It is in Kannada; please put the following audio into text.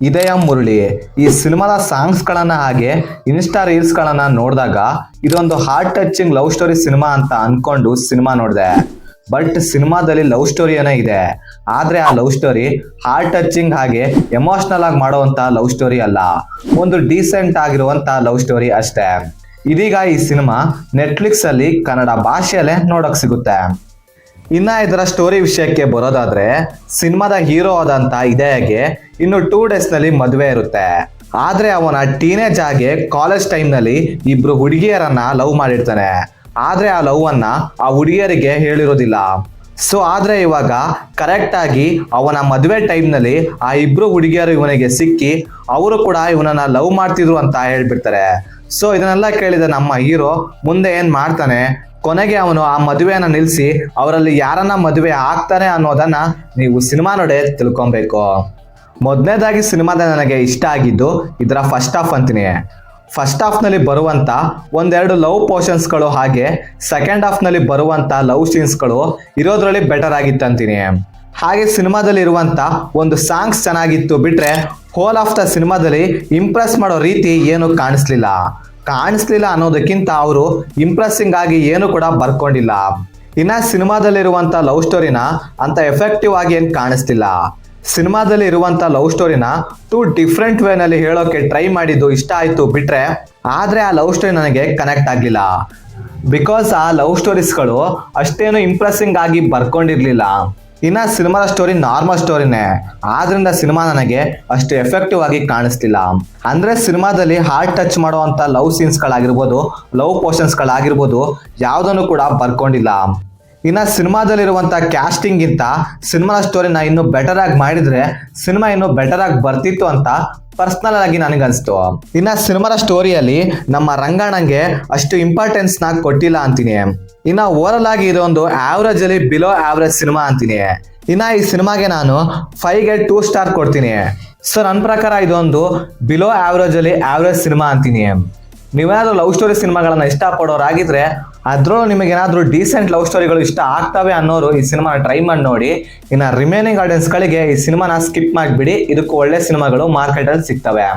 ಇದೆಯ ಮುರಳಿ. ಈ ಸಿನಿಮಾದ ಸಾಂಗ್ಸ್ಗಳನ್ನ ಹಾಗೆ ಇನ್ಸ್ಟಾ ರೀಲ್ಸ್ಗಳನ್ನ ನೋಡಿದಾಗ ಇದೊಂದು heart touching love story cinema ಅಂತ ಅನ್ಕೊಂಡು ಸಿನಿಮಾ ನೋಡಿದೆ. ಬಟ್ ಸಿನಿಮಾದಲ್ಲಿ ಲವ್ ಸ್ಟೋರಿ ಏನೋ ಇದೆ, ಆದ್ರೆ ಆ ಲವ್ ಸ್ಟೋರಿ ಹಾರ್ಟ್ ಟಚಿಂಗ್ ಹಾಗೆ ಎಮೋಷನಲ್ ಆಗಿ ಮಾಡುವಂತ ಲವ್ ಸ್ಟೋರಿ ಅಲ್ಲ, ಒಂದು ಡೀಸೆಂಟ್ ಆಗಿರುವಂತ ಲವ್ ಸ್ಟೋರಿ ಅಷ್ಟೇ. ಇದೀಗ ಈ ಸಿನಿಮಾ ನೆಟ್ಫ್ಲಿಕ್ಸ್ ಅಲ್ಲಿ ಕನ್ನಡ ಭಾಷೆಯಲ್ಲೇ ನೋಡಕ್ ಸಿಗುತ್ತೆ. ಇನ್ನ ಇದರ ಸ್ಟೋರಿ ವಿಷಯಕ್ಕೆ ಬರೋದಾದ್ರೆ, ಸಿನಿಮಾದ ಹೀರೋ ಆದಂತ ಇದೆಯಗೆ ಇನ್ನು 2 days ನಲ್ಲಿ ಮದುವೆ ಇರುತ್ತೆ. ಆದ್ರೆ ಅವನ ಟೀನೇಜ್ ಆಗಿ ಕಾಲೇಜ್ ಟೈಮ್ ನಲ್ಲಿ ಇಬ್ರು ಹುಡುಗಿಯರನ್ನ ಲವ್ ಮಾಡಿರ್ತಾನೆ. ಆದ್ರೆ ಆ ಲವ್ ಅನ್ನ ಆ ಹುಡುಗಿಯರಿಗೆ ಹೇಳಿರೋದಿಲ್ಲ. ಸೊ ಆದ್ರೆ ಇವಾಗ ಕರೆಕ್ಟ್ ಆಗಿ ಅವನ ಮದುವೆ ಟೈಮ್ ನಲ್ಲಿ ಆ ಇಬ್ರು ಹುಡುಗಿಯರು ಇವನಿಗೆ ಸಿಕ್ಕಿ ಅವರು ಕೂಡ ಇವನನ್ನ ಲವ್ ಮಾಡ್ತಿದ್ರು ಅಂತ ಹೇಳ್ಬಿಡ್ತಾರೆ. ಸೊ ಇದನ್ನೆಲ್ಲ ಕೇಳಿದ ನಮ್ಮ ಹೀರೋ ಮುಂದೆ ಏನ್ ಮಾಡ್ತಾನೆ, ಕೊನೆಗೆ ಅವನು ಆ ಮದುವೆಯನ್ನ ನಿಲ್ಸಿ ಅವರಲ್ಲಿ ಯಾರನ್ನ ಮದುವೆ ಆಗ್ತಾನೆ ಅನ್ನೋದನ್ನ ನೀವು ಸಿನಿಮಾ ನೋಡಿ ತಿಳ್ಕೊಬೇಕು. ಮೊದಲನೇದಾಗಿ ಸಿನಿಮಾದ ನನಗೆ ಇಷ್ಟ ಆಗಿದ್ದು ಇದರ ಫಸ್ಟ್ ಹಾಫ್ ಅಂತೀನಿ. ಫಸ್ಟ್ ಹಾಫ್ ನಲ್ಲಿ ಬರುವಂತ ಒಂದೆರಡು ಲವ್ ಪೋರ್ಷನ್ಸ್ಗಳು ಹಾಗೆ ಸೆಕೆಂಡ್ ಹಾಫ್ ನಲ್ಲಿ ಬರುವಂತ ಲವ್ ಸೀನ್ಸ್ಗಳು ಇರೋದ್ರಲ್ಲಿ ಬೆಟರ್ ಆಗಿತ್ತು ಅಂತೀನಿ. ಹಾಗೆ ಸಿನಿಮಾದಲ್ಲಿ ಇರುವಂತ ಒಂದು ಸಾಂಗ್ಸ್ ಚೆನ್ನಾಗಿತ್ತು ಬಿಟ್ರೆ ಹೋಲ್ ಆಫ್ ದ ಸಿನಿಮಾದಲ್ಲಿ ಇಂಪ್ರೆಸ್ ಮಾಡೋ ರೀತಿ ಏನು ಕಾಣಿಸ್ಲಿಲ್ಲ ಅನ್ನೋದಕ್ಕಿಂತ ಅವರು ಇಂಪ್ರೆಸ್ಸಿಂಗ್ ಆಗಿ ಏನು ಕೂಡ ಬರ್ಕೊಂಡಿಲ್ಲ. ಇನ್ನ ಸಿನಿಮಾದಲ್ಲಿರುವಂತ ಲವ್ ಸ್ಟೋರಿನ ಅಂತ ಎಫೆಕ್ಟಿವ್ ಆಗಿ ಏನ್ ಕಾಣಿಸ್ತಿಲ್ಲ. ಸಿನಿಮಾದಲ್ಲಿ ಇರುವಂತ ಲವ್ ಸ್ಟೋರಿನ 2 ಡಿಫ್ರೆಂಟ್ ವೇ ನಲ್ಲಿ ಹೇಳೋಕೆ ಟ್ರೈ ಮಾಡಿದ್ದು ಇಷ್ಟ ಆಯ್ತು ಬಿಟ್ರೆ, ಆದ್ರೆ ಆ ಲವ್ ಸ್ಟೋರಿ ನನಗೆ ಕನೆಕ್ಟ್ ಆಗ್ಲಿಲ್ಲ. ಬಿಕಾಸ್ ಆ ಲವ್ ಸ್ಟೋರೀಸ್ಗಳು ಅಷ್ಟೇನು ಇಂಪ್ರೆಸ್ಸಿಂಗ್ ಆಗಿ ಬರ್ಕೊಂಡಿರ್ಲಿಲ್ಲ. ಇನ್ನ ಸಿನಿಮಾದ ಸ್ಟೋರಿ ನಾರ್ಮಲ್ ಸ್ಟೋರಿನೇ, ಆದ್ರಿಂದ ಸಿನಿಮಾ ನನಗೆ ಅಷ್ಟು ಎಫೆಕ್ಟಿವ್ ಆಗಿ ಕಾಣಿಸ್ತಿಲ್ಲ. ಅಂದ್ರೆ ಸಿನಿಮಾದಲ್ಲಿ ಹಾರ್ಟ್ ಟಚ್ ಮಾಡುವಂತ ಲವ್ ಸೀನ್ಸ್ಗಳಾಗಿರ್ಬೋದು, ಲವ್ ಪೋರ್ಷನ್ಸ್ಗಳಾಗಿರ್ಬೋದು ಯಾವುದನ್ನು ಕೂಡ ಬರ್ಕೊಂಡಿಲ್ಲ. ಇನ್ನ ಸಿನಿಮಾದಲ್ಲಿರುವಂತ ಕ್ಯಾಸ್ಟಿಂಗ್ ಗಿಂತ ಸಿನಿಮಾದ ಸ್ಟೋರಿನ ಇನ್ನು ಬೆಟರ್ ಆಗಿ ಮಾಡಿದ್ರೆ ಸಿನಿಮಾ ಇನ್ನು ಬೆಟರ್ ಆಗಿ ಬರ್ತಿತ್ತು ಅಂತ ಪರ್ಸನಲ್ ಆಗಿ ನನಗನ್ಸ್ತು. ಇನ್ನ ಸಿನಿಮಾದ ಸ್ಟೋರಿಯಲ್ಲಿ ನಮ್ಮ ರಂಗಣ್ಣಂಗೆ ಅಷ್ಟು ಇಂಪಾರ್ಟೆನ್ಸ್ ನ ಕೊಟ್ಟಿಲ್ಲ ಅಂತೀನಿ. ಇನ್ನ ಓವರಲ್ ಆಗಿ ಇದೊಂದು ಆವರೇಜ್ ಅಲ್ಲಿ ಬಿಲೋ ಆವರೇಜ್ ಸಿನಿಮಾ ಅಂತೀನಿ. ಇನ್ನ ಈ ಸಿನಿಮಾಗೆ ನಾನು 5ಗೆ 2 ಸ್ಟಾರ್ ಕೊಡ್ತೀನಿ. ಸೊ ನನ್ನ ಪ್ರಕಾರ ಇದೊಂದು ಬಿಲೋ ಆವರೇಜ್ ಅಲ್ಲಿ ಆವರೇಜ್ ಸಿನಿಮಾ ಅಂತೀನಿ. ನೀವೇನಾದ್ರೂ ಲವ್ ಸ್ಟೋರಿ ಸಿನಿಮಾಗಳನ್ನ ಇಷ್ಟಪಡೋರಾಗಿದ್ರೆ, ಅದ್ರಲ್ಲೂ ನಿಮಗೇನಾದ್ರೂ ಡೀಸೆಂಟ್ ಲವ್ ಸ್ಟೋರಿಗಳು ಇಷ್ಟ ಆಗ್ತವೆ ಅನ್ನೋರು ಈ ಸಿನಿಮಾನ ಟ್ರೈ ಮಾಡಿ ನೋಡಿ. ಇನ್ನು ರಿಮೈನಿಂಗ್ ಆಡಿಯನ್ಸ್ಗಳಿಗೆ ಈ ಸಿನಿಮಾನ ಸ್ಕಿಪ್ ಮಾಡಿಬಿಡಿ, ಇದಕ್ಕೂ ಒಳ್ಳೆ ಸಿನಿಮಾಗಳು ಮಾರ್ಕೆಟಲ್ಲಿ ಸಿಗ್ತವೆ.